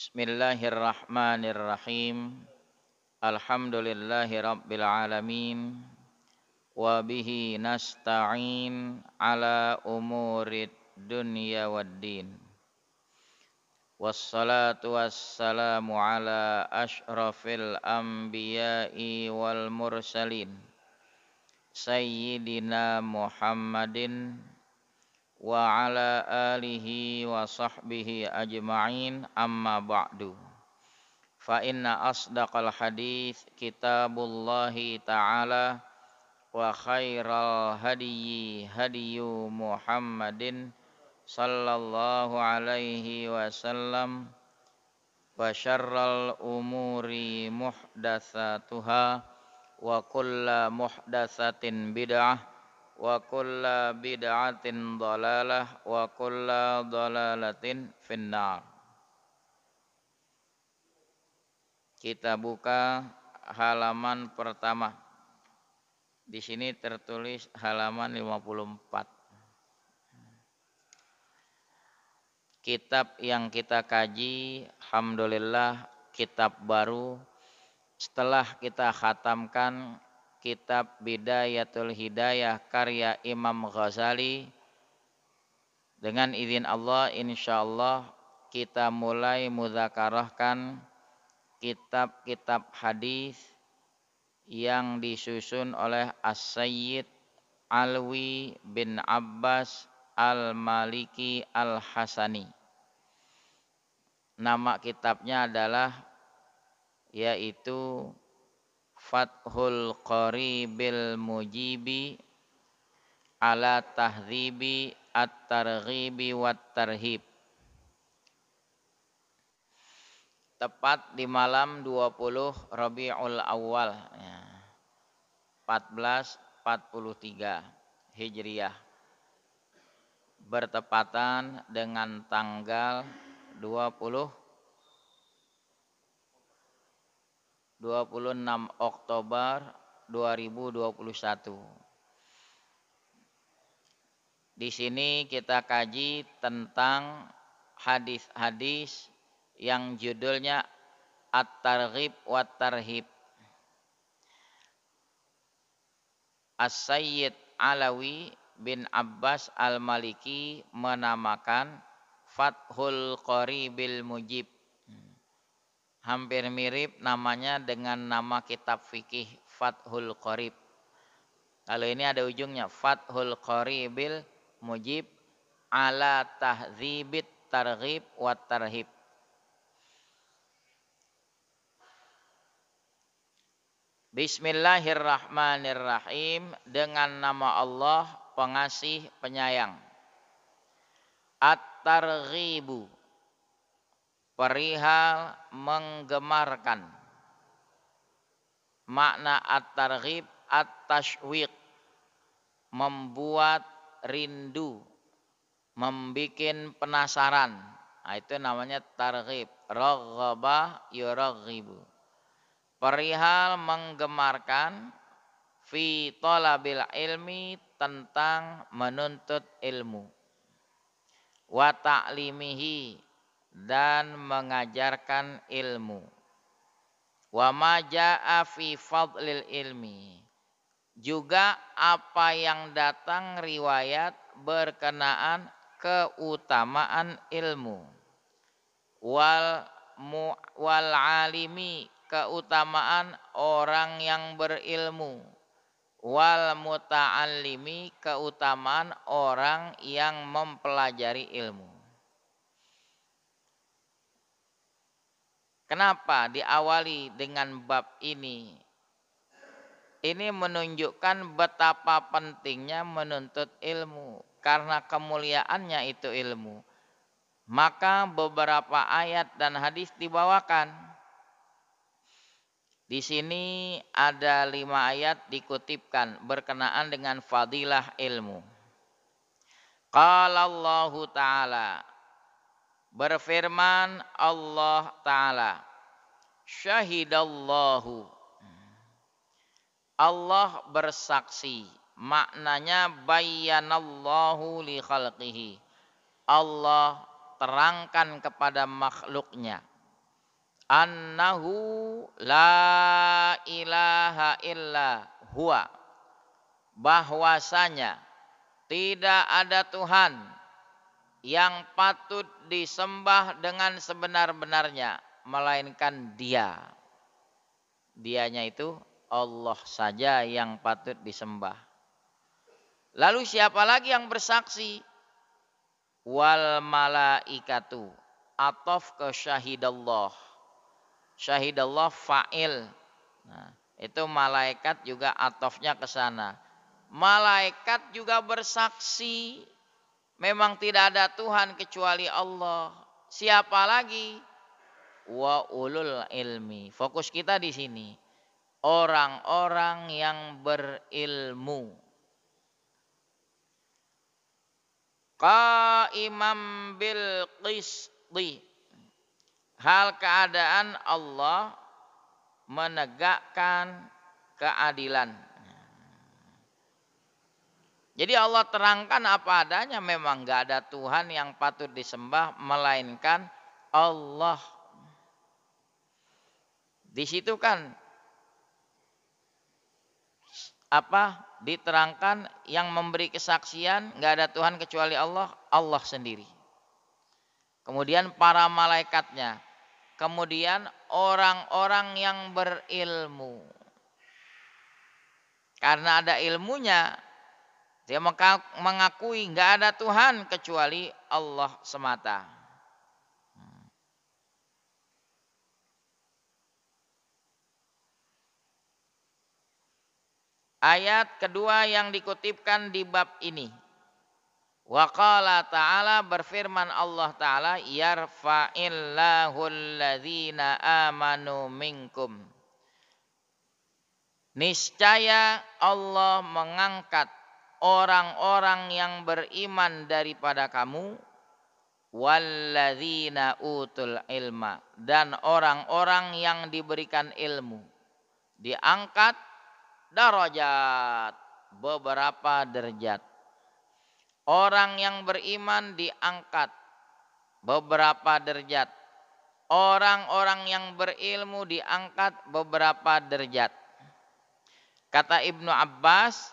Bismillahirrahmanirrahim. Alhamdulillahi rabbil alamin. Wa bihi nasta'in ala umurid dunya waddin. Wassalatu wassalamu ala ashrafil anbiya'i wal mursalin. Sayyidina Muhammadin wa ala alihi wa sahbihi ajma'in, amma ba'du. Fa inna asdaqal hadits kitabullahi ta'ala wa khairal hadyi hadyu Muhammadin sallallahu alaihi wasallam wa syarral umuri muhdatsatuha wa kullu muhdatsatin bid'ah wa kullu bid'atin dhalalah wa kullu dhalalatin finnar. Kita buka halaman pertama. Di sini tertulis halaman 54. Kitab yang kita kaji, alhamdulillah, kitab baru setelah kita khatamkan kitab Bidayatul Hidayah karya Imam Ghazali. Dengan izin Allah, insyaallah kita mulai mudzakarahkan kitab-kitab hadis yang disusun oleh As-Sayyid Alwi bin Abbas Al-Maliki Al-Hasani. Nama kitabnya adalah yaitu Fathul Qaribil Mujibi ala Tahdzibi At-Targhibi Wat-Tarhib. Tepat di malam 20 Rabiul Awal 1443 Hijriah, bertepatan dengan tanggal 26 Oktober 2021. Di sini kita kaji tentang hadis-hadis yang judulnya At-Targhib wa Tarhib. As-Sayyid Alawi bin Abbas Al-Maliki menamakan Fathul Qaribil Mujib. Hampir mirip namanya dengan nama kitab fikih Fathul Qarib. Kalau ini ada ujungnya Fathul Qaribil Mujib ala Tahdzibit Targhib wa Tarhib. Bismillahirrahmanirrahim. Dengan nama Allah Pengasih Penyayang. At-Targhibu, perihal menggemarkan. Makna at-targhib at-tashwiq, membuat rindu, membikin penasaran. Nah, itu namanya targhib. Raghaba yuraghibu. Perihal menggemarkan fi thalabil ilmi, tentang menuntut ilmu, wa ta'limihi, dan mengajarkan ilmu, wa ma jaa fi fadlil ilmi, juga apa yang datang riwayat berkenaan keutamaan ilmu, wal alimi, keutamaan orang yang berilmu, wal muta'allimi, keutamaan orang yang mempelajari ilmu. Kenapa diawali dengan bab ini? Ini menunjukkan betapa pentingnya menuntut ilmu, karena kemuliaannya itu ilmu. Maka beberapa ayat dan hadis dibawakan. Di sini ada 5 ayat dikutipkan berkenaan dengan fadilah ilmu. Qala Allah Ta'ala, berfirman Allah Ta'ala, syahidallahu, Allah bersaksi, maknanya bayyanallahu li khalqihi, Allah terangkan kepada makhluknya. annahu la ilaha illa huwa, bahwasanya tidak ada Tuhan yang patut disembah dengan sebenar-benarnya melainkan Dia. Dianya itu Allah saja yang patut disembah. Lalu siapa lagi yang bersaksi? Wal malaikatu, ataf ke syahidallah. Syahidallah fa'il. Nah, itu malaikat juga atofnya ke sana. Malaikat juga bersaksi memang tidak ada Tuhan kecuali Allah. Siapa lagi? Wa ulul ilmi. Fokus kita di sini. Orang-orang yang berilmu. Qaimam bil qisti. Hal keadaan Allah menegakkan keadilan. Jadi Allah terangkan apa adanya, memang gak ada Tuhan yang patut disembah melainkan Allah. Di situ kan diterangkan yang memberi kesaksian gak ada Tuhan kecuali Allah, Allah sendiri. Kemudian para malaikatnya, kemudian orang-orang yang berilmu. Karena ada ilmunya, dia mengakui nggak ada Tuhan kecuali Allah semata. Ayat kedua yang dikutipkan di bab ini. Wa qala ta'ala, berfirman Allah Ta'ala, yarfa'illahu alladzina amanu minkum. Niscaya Allah mengangkat orang-orang yang beriman daripada kamu, walladzina utul ilma, dan orang-orang yang diberikan ilmu. Diangkat darajat, beberapa derajat. Orang yang beriman diangkat beberapa derajat. Orang-orang yang berilmu diangkat beberapa derajat. Kata Ibnu Abbas,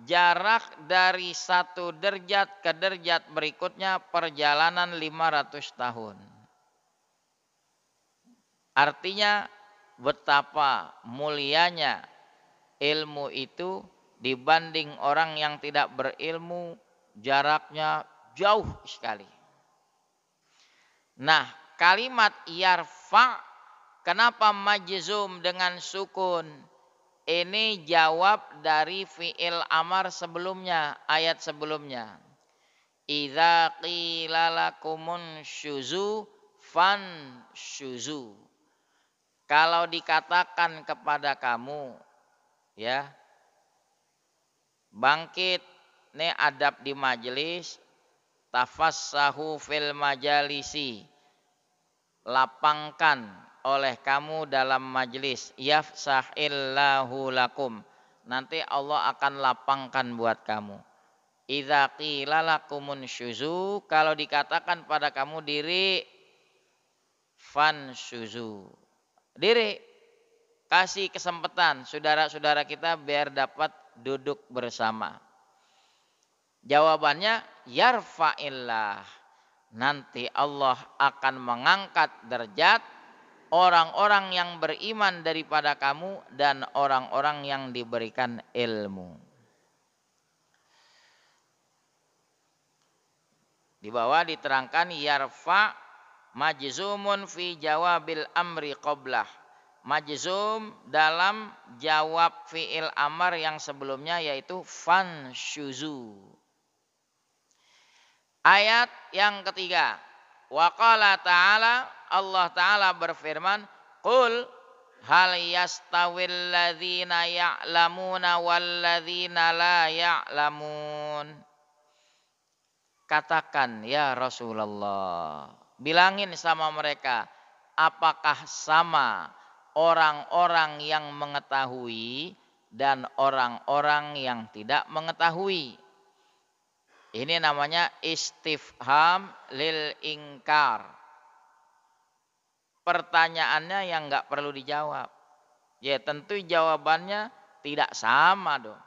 jarak dari satu derajat ke derajat berikutnya perjalanan 500 tahun. Artinya betapa mulianya ilmu itu dibanding orang yang tidak berilmu, jaraknya jauh sekali. Nah, kalimat yarfa, kenapa majzum dengan sukun? Ini jawab dari fi'il amar sebelumnya, ayat sebelumnya. Idza qila lakumun syuzu fan syuzu. Kalau dikatakan kepada kamu, ya, bangkit, ini adab di majelis, tafassahu fil majalisi, lapangkan oleh kamu dalam majelis, yafsahillahu lakum, nanti Allah akan lapangkan buat kamu. Idza qila lakumun syuzu, kalau dikatakan pada kamu diri, fan syuzu, diri, kasih kesempatan saudara-saudara kita biar dapat duduk bersama. Jawabannya yarfa'illah, nanti Allah akan mengangkat derajat orang-orang yang beriman daripada kamu dan orang-orang yang diberikan ilmu. Di bawah diterangkan yarfa majzumun fi jawabil amri qablah. Majzum dalam jawab fi'il amar yang sebelumnya, yaitu fan syuzu. Ayat yang ketiga. Wa qala ta'ala, Allah Ta'ala berfirman, qul hal yastawil ladzina ya'lamuna wal ladzina la ya'lamun. Katakan ya Rasulullah, bilangin sama mereka, apakah sama orang-orang yang mengetahui dan orang-orang yang tidak mengetahui? Ini namanya istifham lil ingkar. pertanyaannya yang nggak perlu dijawab. Ya tentu jawabannya tidak sama dong.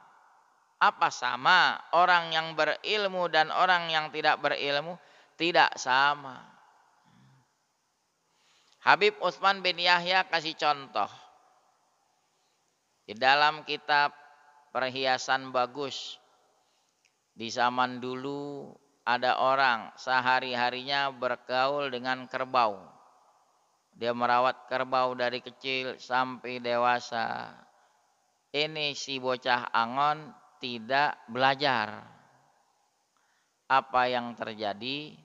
Apa sama? Orang yang berilmu dan orang yang tidak berilmu tidak sama. Habib Utsman bin Yahya kasih contoh. Di dalam kitab Perhiasan Bagus. Di zaman dulu ada orang sehari-harinya bergaul dengan kerbau. Dia merawat kerbau dari kecil sampai dewasa. Ini si bocah angon tidak belajar. Apa yang terjadi?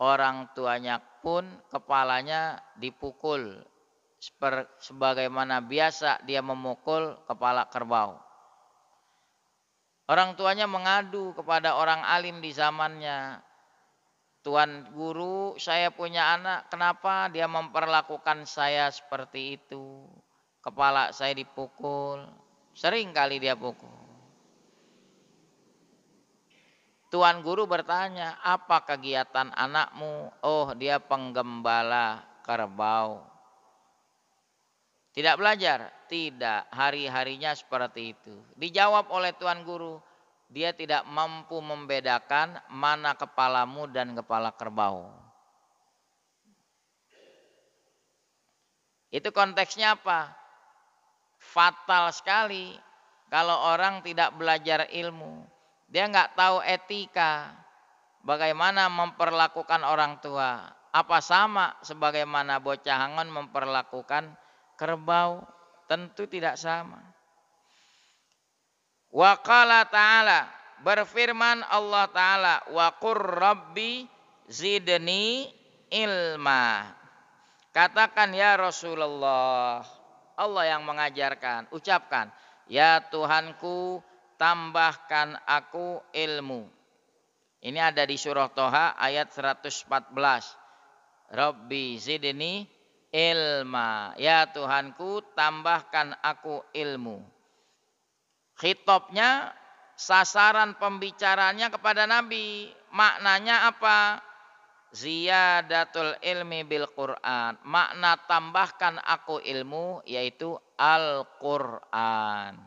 Orang tuanya pun kepalanya dipukul. Sebagaimana biasa dia memukul kepala kerbau. Orang tuanya mengadu kepada orang alim di zamannya. Tuan guru, saya punya anak, kenapa dia memperlakukan saya seperti itu? Kepala saya dipukul, sering kali dia pukul. Tuan guru bertanya, apa kegiatan anakmu? Oh, dia penggembala kerbau. Tidak belajar? Tidak, hari-harinya seperti itu. Dijawab oleh tuan guru, dia tidak mampu membedakan mana kepalamu dan kepala kerbau. Itu konteksnya apa? Fatal sekali kalau orang tidak belajar ilmu. Dia nggak tahu etika, bagaimana memperlakukan orang tua. Apa sama sebagaimana bocah angon memperlakukan kerbau? Tentu tidak sama. Wa qala ta'ala, berfirman Allah Ta'ala, wa qur rabbi zidni ilma. Katakan ya Rasulullah, Allah yang mengajarkan, ucapkan, ya Tuhanku tambahkan aku ilmu. Ini ada di surah Toha ayat 114. Rabbi zidni ilma, ya Tuhanku tambahkan aku ilmu. Khitabnya, sasaran pembicaranya kepada Nabi. Maknanya apa? Ziyadatul ilmi bil Quran. Makna tambahkan aku ilmu yaitu Al-Quran.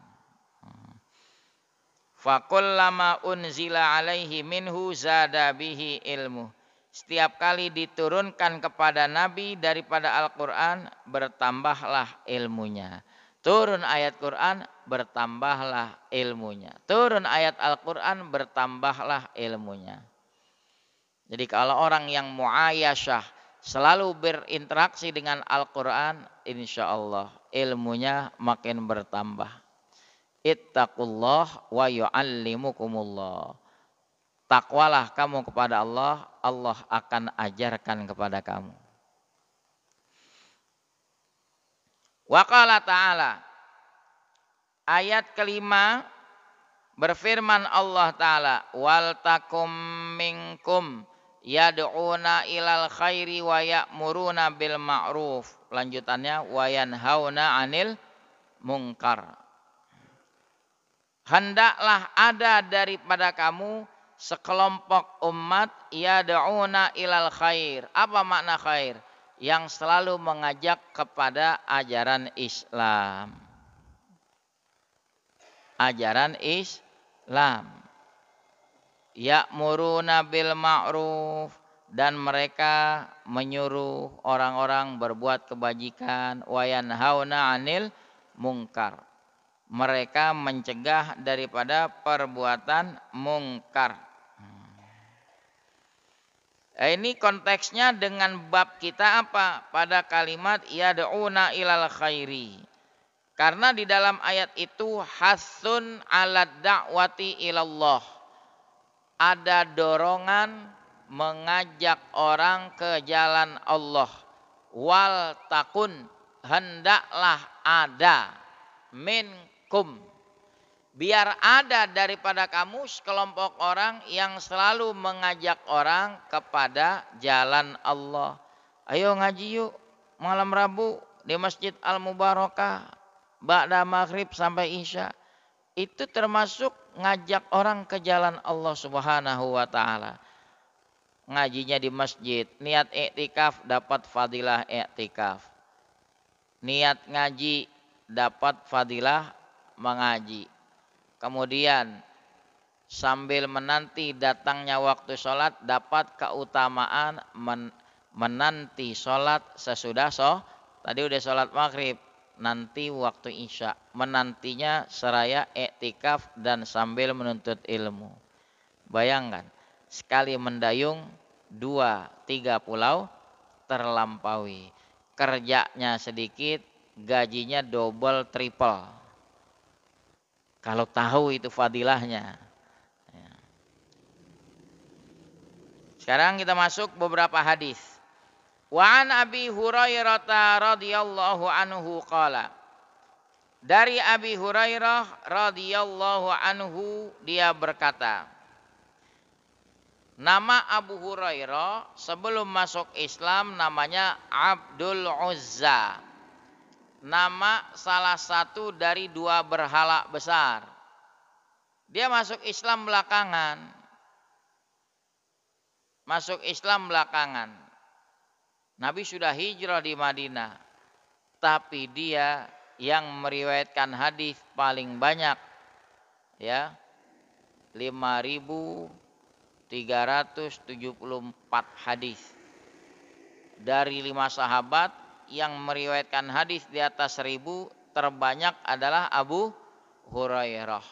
Fakullama unzila alaihi minhu zada bihi ilmu. Setiap kali diturunkan kepada Nabi daripada Al-Quran, bertambahlah ilmunya. Turun ayat Quran, bertambahlah ilmunya. Turun ayat Al-Quran, bertambahlah ilmunya. Jadi kalau orang yang mu'ayasyah selalu berinteraksi dengan Al-Quran, insya Allah ilmunya makin bertambah. Ittaqullah wa yu'allimukumullah. Takwalah kamu kepada Allah, Allah akan ajarkan kepada kamu. Wa qala ta'ala, ayat kelima, berfirman Allah Ta'ala, wal takum minkum yad'una ilal khairi wa ya'muruna bil ma'ruf. Lanjutannya, wa yanhauna 'anil munkar. Hendaklah ada daripada kamu sekelompok umat yad'una ilal khair. Apa makna khair? Yang selalu mengajak kepada ajaran Islam. Ajaran Islam. Ya'muruna bil ma'ruf, dan mereka menyuruh orang-orang berbuat kebajikan. Wa yanhauna 'anil munkar. Mereka mencegah daripada perbuatan mungkar. Ini konteksnya dengan bab kita apa? Pada kalimat yad'una ilal khairi. Karena di dalam ayat itu hasun 'alad da'wati ilallah. Ada dorongan mengajak orang ke jalan Allah. Wal takun, hendaklah ada minkum. Biar ada daripada kamu sekelompok orang yang selalu mengajak orang kepada jalan Allah. Ayo ngaji yuk malam Rabu di Masjid Al-Mubarakah. Ba'da maghrib sampai isya. Itu termasuk ngajak orang ke jalan Allah Subhanahu wa ta'ala. ngajinya di masjid. Niat iktikaf dapat fadilah iktikaf. Niat ngaji dapat fadilah mengaji. Kemudian sambil menanti datangnya waktu sholat dapat keutamaan menanti sholat sesudah tadi udah sholat maghrib, nanti waktu isya, menantinya seraya iktikaf dan sambil menuntut ilmu. Bayangkan, sekali mendayung 2-3 pulau terlampaui. Kerjanya sedikit, gajinya double triple. Kalau tahu itu fadilahnya. Sekarang kita masuk beberapa hadis. Wa an Abi Hurairah radhiyallahu anhu qala. Dari Abi Hurairah radhiyallahu anhu dia berkata, nama Abu Hurairah sebelum masuk Islam namanya Abdul Uzza. Nama salah satu dari 2 berhala besar. Dia masuk Islam belakangan. Nabi sudah hijrah di Madinah. Tapi dia yang meriwayatkan hadis paling banyak, ya, 5.374 hadis. Dari 5 sahabat yang meriwayatkan hadis di atas 1.000, terbanyak adalah Abu Hurairah.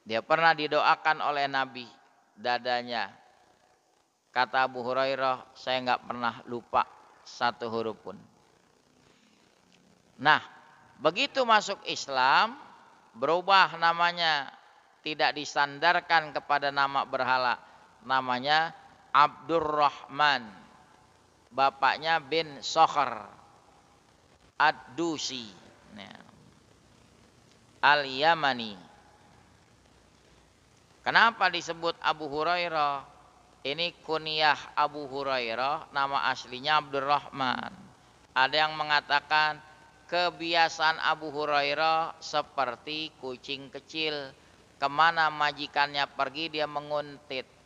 Dia pernah didoakan oleh Nabi dadanya. Kata Abu Hurairah, saya nggak pernah lupa satu huruf pun. Nah, begitu masuk Islam, berubah namanya. Tidak disandarkan kepada nama berhala. Namanya Abdurrahman. Bapaknya bin Sokhr Ad-Dusi, Al-Yamani. Kenapa disebut Abu Hurairah? Ini kunyah Abu Hurairah, nama aslinya Abdurrahman. Ada yang mengatakan kebiasaan Abu Hurairah seperti kucing kecil. Kemana majikannya pergi dia menguntit.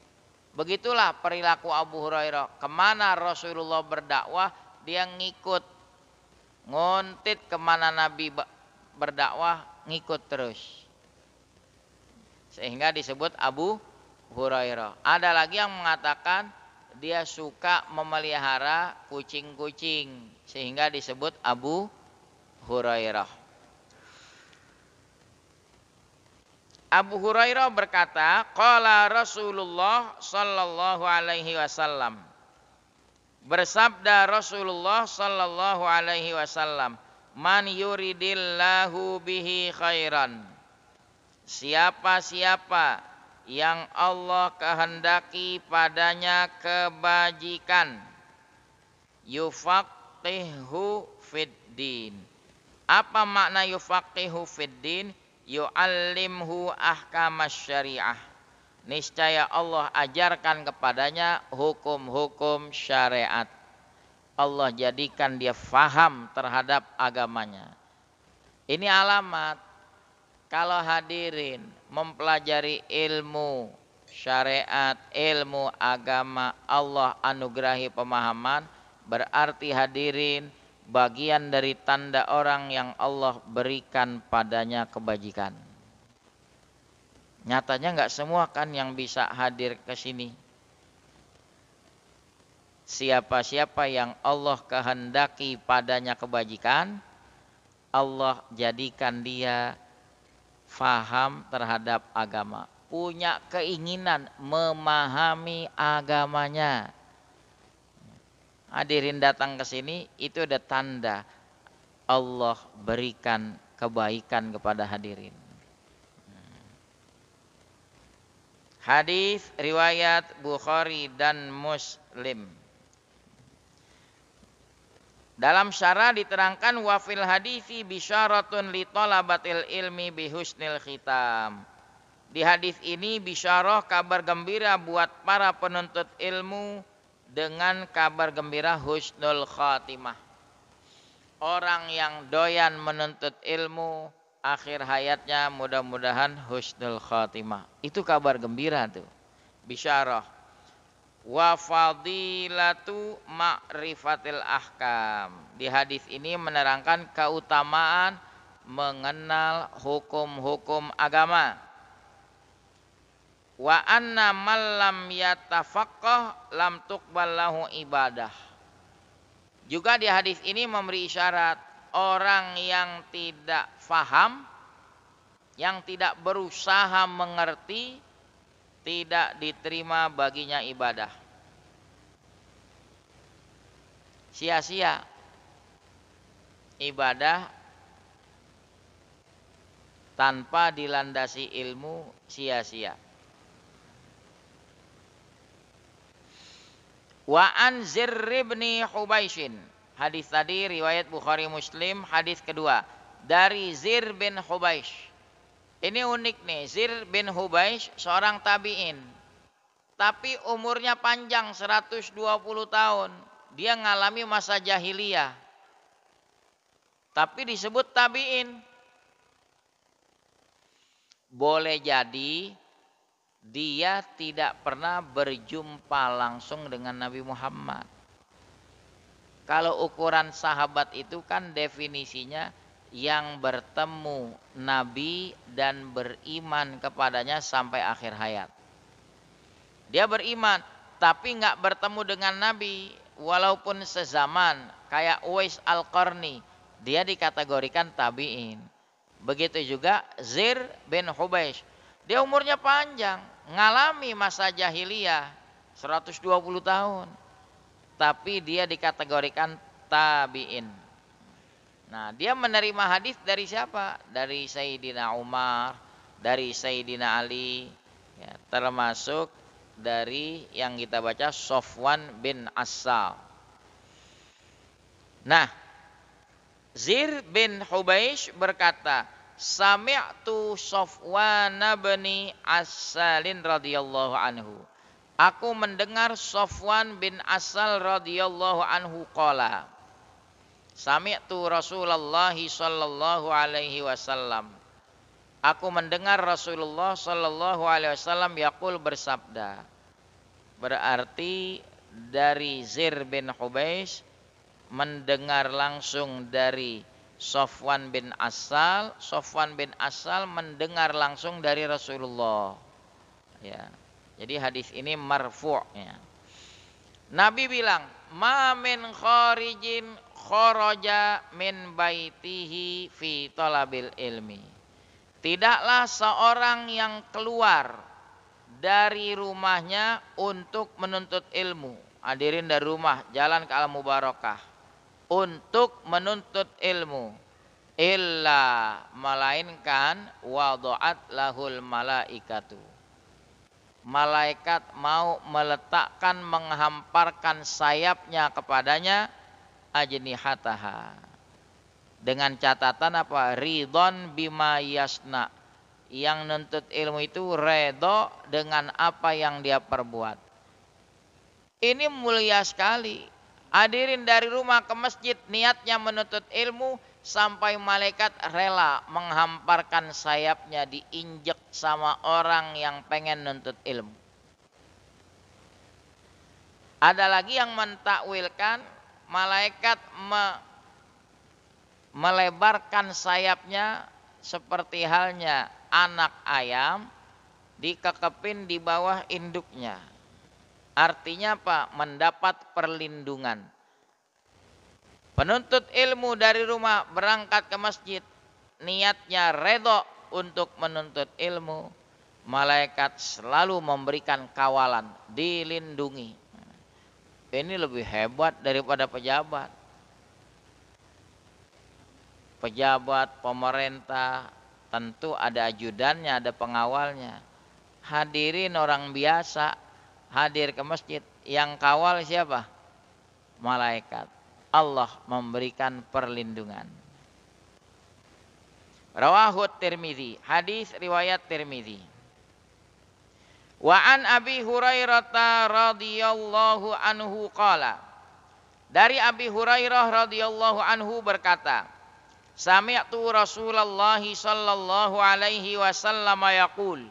Begitulah perilaku Abu Hurairah. Kemana Rasulullah berdakwah dia ngikut. Nguntit kemana Nabi berdakwah ngikut terus. Sehingga disebut Abu Hurairah. Ada lagi yang mengatakan dia suka memelihara kucing-kucing. Sehingga disebut Abu Hurairah. Abu Hurairah berkata, qala Rasulullah sallallahu alaihi wasallam. Bersabda Rasulullah sallallahu alaihi wasallam, man yuridillahu bihi khairan. Siapa-siapa yang Allah kehendaki padanya kebajikan, yufaqihu fiddin. Apa makna yufaqihu fiddin? Yu'allimhu ahkamas syariah. Niscaya Allah ajarkan kepadanya hukum-hukum syariat. Allah jadikan dia faham terhadap agamanya. Ini alamat kalau hadirin mempelajari ilmu syariat, ilmu agama, Allah anugerahi pemahaman, berarti hadirin bagian dari tanda orang yang Allah berikan padanya kebajikan. Nyatanya enggak semua kan yang bisa hadir ke sini. Siapa-siapa yang Allah kehendaki padanya kebajikan, Allah jadikan dia faham terhadap agama, punya keinginan memahami agamanya. Hadirin datang ke sini itu ada tanda Allah berikan kebaikan kepada hadirin. Hadis riwayat Bukhari dan Muslim. Dalam syarah diterangkan wa fil hadisi bisyaratun li talabatil ilmi bi husnil khitam. Di hadis ini bisyarah kabar gembira buat para penuntut ilmu dengan kabar gembira husnul khatimah. Orang yang doyan menuntut ilmu akhir hayatnya mudah-mudahan husnul khatimah. Itu kabar gembira tuh. bisyarah. Wa fadilatu ma'rifatil ahkam. Di hadis ini menerangkan keutamaan mengenal hukum-hukum agama. Wa anna man lam yatafaqqah lam tuqbal lahu ibadah. Juga di hadis ini memberi isyarat orang yang tidak faham, yang tidak berusaha mengerti, tidak diterima baginya ibadah. Sia-sia ibadah tanpa dilandasi ilmu, sia-sia. Wa an Zirr bin Hubaisyin. Hadis tadi riwayat Bukhari Muslim, hadis kedua dari Zirr bin Hubaish. Ini unik nih, Zirr bin Hubaish seorang tabi'in. Tapi umurnya panjang 120 tahun. Dia ngalami masa jahiliyah. Tapi disebut tabi'in. Boleh jadi dia tidak pernah berjumpa langsung dengan Nabi Muhammad. Kalau ukuran sahabat itu kan definisinya yang bertemu Nabi dan beriman kepadanya sampai akhir hayat. Dia beriman tapi nggak bertemu dengan Nabi walaupun sezaman, kayak Uwais Al-Qarni, dia dikategorikan tabi'in. Begitu juga Zirr bin Hubaish, dia umurnya panjang, ngalami masa jahiliyah 120 tahun, tapi dia dikategorikan tabi'in. Nah, dia menerima hadis dari siapa? Dari Sayyidina Umar, dari Sayyidina Ali, ya, termasuk dari yang kita baca Sofwan bin Assal. Nah, Zirr bin Hubaish berkata, Sami'tu Sofwan bin Assalin radhiyallahu anhu. Aku mendengar Sofwan bin Assal radhiyallahu anhu qala. Sami'tu Rasulullah sallallahu alaihi wasallam. Aku mendengar Rasulullah sallallahu alaihi wasallam yaqul bersabda. Berarti dari Zirr bin Hubaish mendengar langsung dari Sofwan bin Assal, Sofwan bin Assal mendengar langsung dari Rasulullah. Ya. Jadi hadis ini marfu', ya. Nabi bilang, "Ma min kharijin kharaja min baitihi fi talabil ilmi." Tidaklah seorang yang keluar dari rumahnya untuk menuntut ilmu. Hadirin dari rumah, jalan ke Al-Mubarakah untuk menuntut ilmu, illa melainkan wada'at lahul malaikatu. Malaikat mau meletakkan, menghamparkan sayapnya kepadanya, ajnihataha. Dengan catatan apa? Ridon bima yasna. Yang nuntut ilmu itu redho dengan apa yang dia perbuat. Ini mulia sekali. Hadirin dari rumah ke masjid niatnya menuntut ilmu, sampai malaikat rela menghamparkan sayapnya diinjek sama orang yang pengen nuntut ilmu. Ada lagi yang mentakwilkan malaikat melebarkan sayapnya seperti halnya anak ayam dikekepin di bawah induknya. Artinya apa? Mendapat perlindungan. Penuntut ilmu dari rumah berangkat ke masjid, niatnya redho untuk menuntut ilmu, malaikat selalu memberikan kawalan, dilindungi. Ini lebih hebat daripada pejabat. Pejabat, pemerintah, tentu ada ajudannya, ada pengawalnya. Hadirin orang biasa, hadir ke masjid, yang kawal siapa? Malaikat. Allah memberikan perlindungan. Rawahu Tirmidzi, hadis riwayat Tirmidzi. Wa an Abi Hurairah radhiyallahu anhu qala. Dari Abi Hurairah radhiyallahu anhu berkata, Sami'tu Rasulullah sallallahu alaihi wasallam yaqul.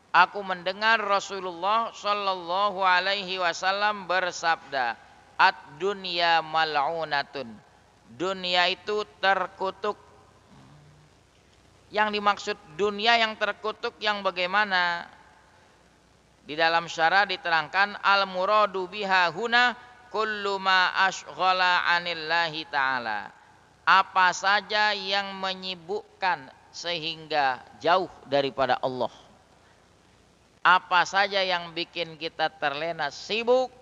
Aku mendengar Rasulullah Shallallahu Alaihi Wasallam bersabda, ad-dunya mal'unatun. Dunia itu terkutuk. Yang dimaksud dunia yang terkutuk yang bagaimana? Di dalam syarah diterangkan al-muradu biha huna kullu ma ashghala 'anillahi ta'ala. Apa saja yang menyibukkan sehingga jauh daripada Allah. Apa saja yang bikin kita terlena sibuk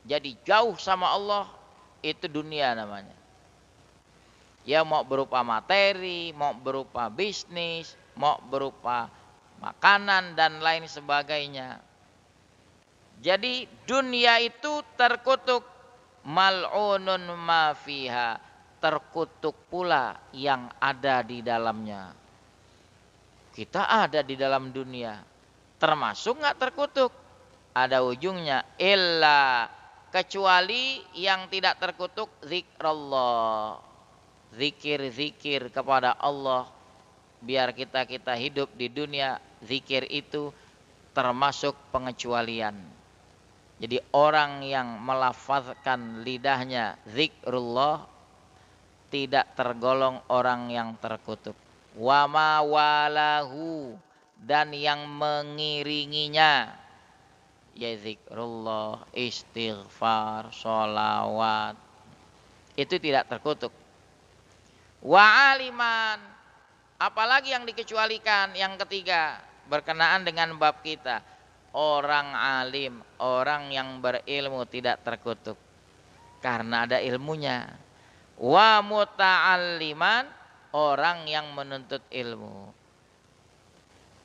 jadi jauh sama Allah, itu dunia namanya. Ya mau berupa materi, mau berupa bisnis, mau berupa makanan dan lain sebagainya. Jadi dunia itu terkutuk, mal'unun ma fiha, terkutuk pula yang ada di dalamnya. Kita ada di dalam dunia, termasuk nggak terkutuk? Ada ujungnya, illa, kecuali yang tidak terkutuk zikrullah. Zikir-zikir kepada Allah, biar kita hidup di dunia, zikir itu termasuk pengecualian. Jadi orang yang melafazkan lidahnya zikrullah tidak tergolong orang yang terkutuk. Wa ma walahu, dan yang mengiringinya, ya zikrullah, istighfar, sholawat, itu tidak terkutuk. Wa aliman, apalagi yang dikecualikan, yang ketiga berkenaan dengan bab kita, orang alim, orang yang berilmu tidak terkutuk karena ada ilmunya. Wa muta'alliman, orang yang menuntut ilmu.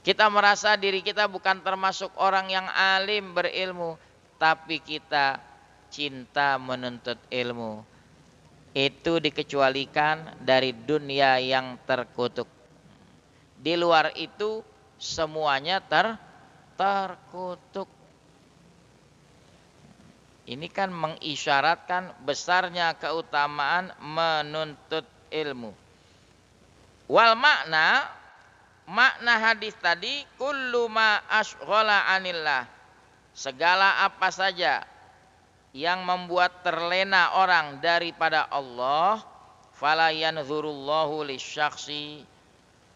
Kita merasa diri kita bukan termasuk orang yang alim berilmu, tapi kita cinta menuntut ilmu. Itu dikecualikan dari dunia yang terkutuk. Di luar itu semuanya terkutuk. Ini kan mengisyaratkan besarnya keutamaan menuntut ilmu. Wal makna hadis tadi, kullu ma ashghala 'anillah, segala apa saja yang membuat terlena orang daripada Allah, fala yanzurullahu lisyakhsi,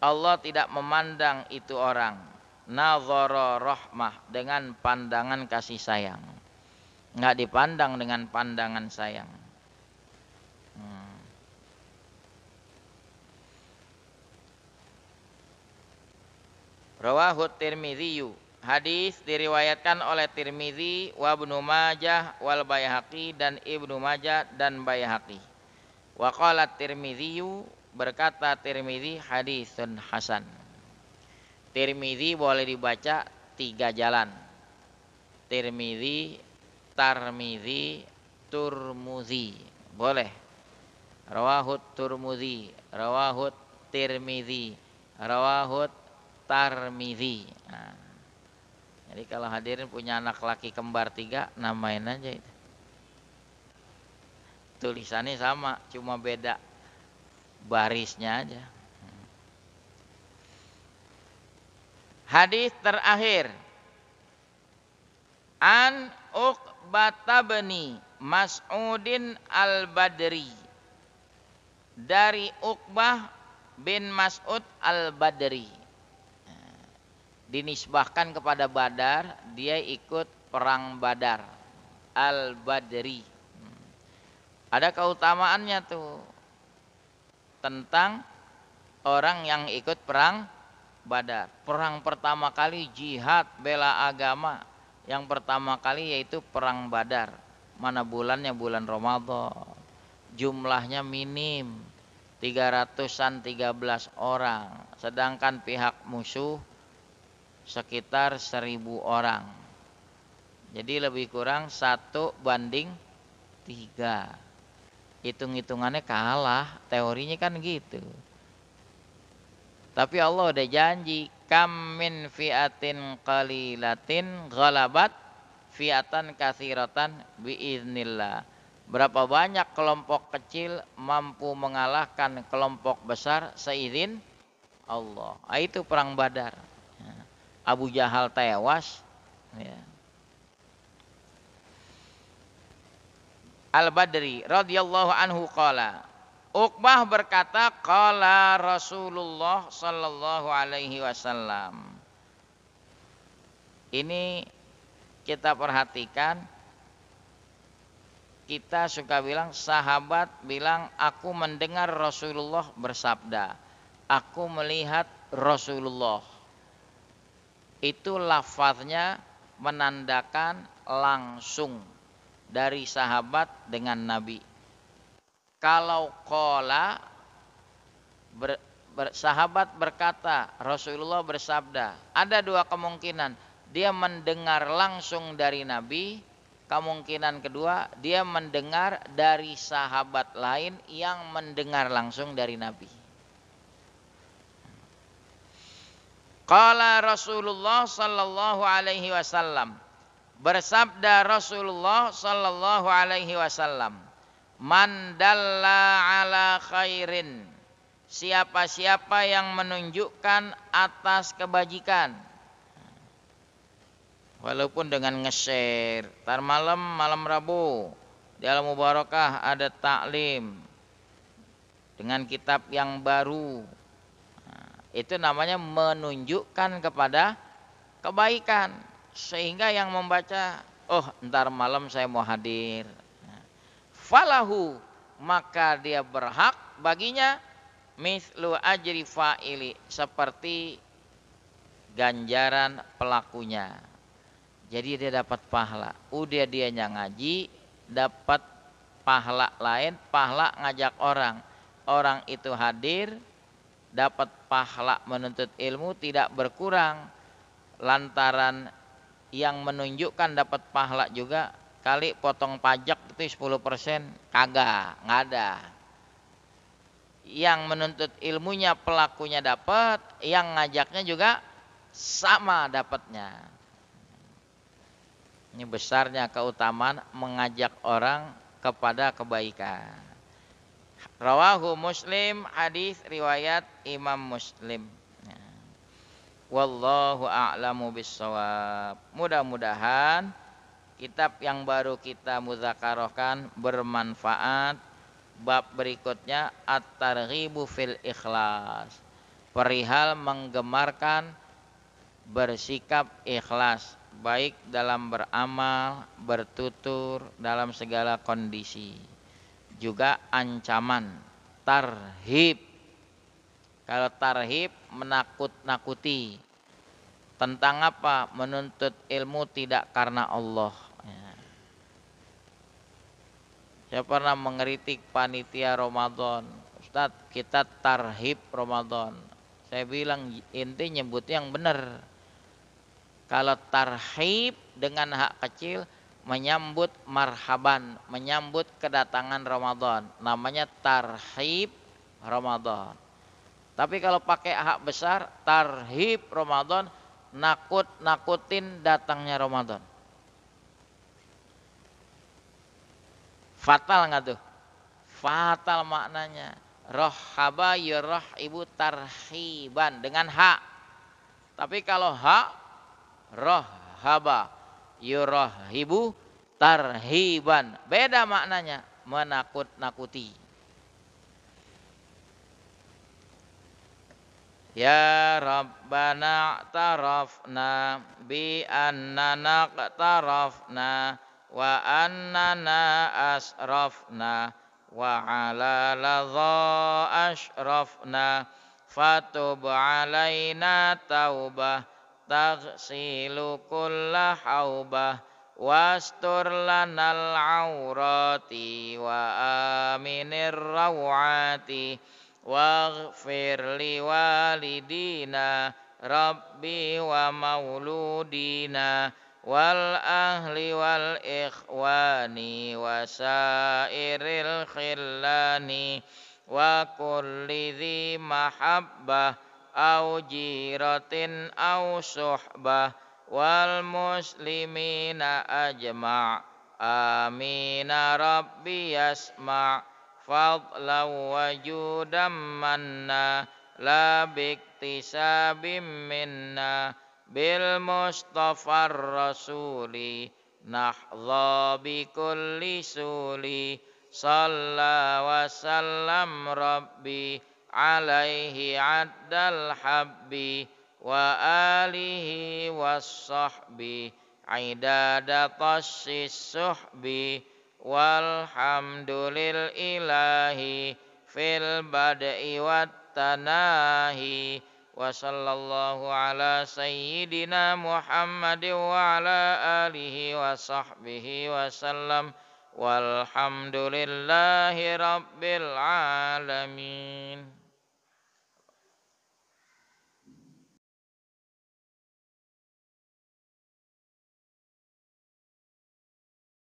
Allah tidak memandang itu orang, nazara rahmah, dengan pandangan kasih sayang. Enggak dipandang dengan pandangan sayang. Rawahu Tirmidzi, hadis diriwayatkan oleh Tirmidzi, wa Ibnu Majah wal Baihaqi, dan Ibnu Majah dan Baihaqi. Wa qala Tirmidzi, berkata Tirmidzi, hadisun hasan. Tirmidzi boleh dibaca 3 jalan. Tirmidzi, Tarmidzi, Turmuzi, boleh. Rawahut Turmuzi, rawahut Tirmidzi, rawahut Tarmidzi. Nah, jadi kalau hadirin punya anak laki kembar 3, namain aja itu. Tulisannya sama, cuma beda barisnya aja. Hadis terakhir, an Uqbah bin Mas'udin al-Badri, dari Uqbah bin Mas'ud al-Badri, dinisbahkan kepada Badar, dia ikut perang Badar, al-Badri. Ada keutamaannya tuh tentang orang yang ikut perang Badar. Perang pertama kali jihad bela agama, yang pertama kali yaitu perang Badar. Mana bulannya? Bulan Ramadan. Jumlahnya minim, 313 orang, sedangkan pihak musuh sekitar 1000 orang. Jadi lebih kurang 1:3. Hitung-hitungannya kalah, teorinya kan gitu. Tapi Allah udah janji, kam min fi'atin qalilatin ghalabat fi'atan katsiratan biiznillah. Berapa banyak kelompok kecil mampu mengalahkan kelompok besar seizin Allah. Itu perang Badar. Abu Jahal tewas, ya. Al-Badri radhiyallahu anhu qala, Uqbah berkata, qala Rasulullah sallallahu alaihi wasallam. Ini kita perhatikan, kita suka bilang, sahabat bilang, aku mendengar Rasulullah bersabda, aku melihat Rasulullah. Itu lafaznya menandakan langsung dari sahabat dengan Nabi. Kalau qala, sahabat berkata, Rasulullah bersabda, ada dua kemungkinan. Dia mendengar langsung dari Nabi, kemungkinan kedua dia mendengar dari sahabat lain yang mendengar langsung dari Nabi. Qala Rasulullah sallallahu alaihi wasallam, bersabda Rasulullah sallallahu alaihi wasallam, man dalla ala khairin, siapa-siapa yang menunjukkan atas kebajikan, walaupun dengan nge-share. Tar malam Rabu di Al Mubarakah ada taklim dengan kitab yang baru. Itu namanya menunjukkan kepada kebaikan, sehingga yang membaca, oh ntar malam saya mau hadir. Falahu, maka dia berhak baginya mislu ajri fa'ili, seperti ganjaran pelakunya. Jadi dia dapat pahala. Udah dianya ngaji, dapat pahala lain, pahala ngajak orang. Orang itu hadir, dapat pahala menuntut ilmu, tidak berkurang. Lantaran yang menunjukkan dapat pahala juga, kali potong pajak itu 10%, kagak, nggak ada. Yang menuntut ilmunya pelakunya dapat, yang ngajaknya juga sama dapatnya. Ini besarnya keutamaan mengajak orang kepada kebaikan. Rawahu Muslim, hadis riwayat Imam Muslim. Wallahu a'lamu bissawab. Mudah-mudahan kitab yang baru kita mudzakarahkan bermanfaat. Bab berikutnya at-targhibu fil ikhlas, perihal menggemarkan bersikap ikhlas, baik dalam beramal, bertutur, dalam segala kondisi. Juga ancaman tarhib. Kalau tarhib menakut-nakuti. Tentang apa? Menuntut ilmu tidak karena Allah. Saya pernah mengkritik panitia Ramadan, Ustadz kita tarhib Ramadan. Saya bilang inti nyebut yang benar. Kalau tarhib dengan hak kecil, menyambut marhaban, menyambut kedatangan Ramadan, namanya tarhib Ramadan. Tapi kalau pakai hak besar, tarhib Ramadan, nakut-nakutin datangnya Ramadan. Fatal nggak tuh? Fatal maknanya. Rohaba yurhibu tarhiban dengan hak. Tapi kalau hak, rohaba yurhibu tarhiban, beda maknanya, menakut-nakuti. Ya Rabbana tarafna bi annana tarafna wa annana asrafna wa ala ladha ashrafna fatub alaina taubah taghsilu kulla haubah wastur lanal aurati wa aminir rawati waghfir liwalidina rabbi wa mauludina wal ahli wal ikhwani wa sairil khillani wa kulli dhi mahabbah au jiratin au suhbah wal muslimina ajma' amina rabbi yasma' fadlan wa judam manna la biktisabim minna bil Mustafar Rasuli nahdha bi kulli suli salla wa sallam rabbi alaihi addal habbi wa alihi was sahbi aidada tassis suhbi walhamdulil ilahi fil bad'i wat tanahi wa sallallahu ala sayyidina Muhammadin wa ala alihi wa sahbihi wa sallam walhamdulillahi rabbil alamin.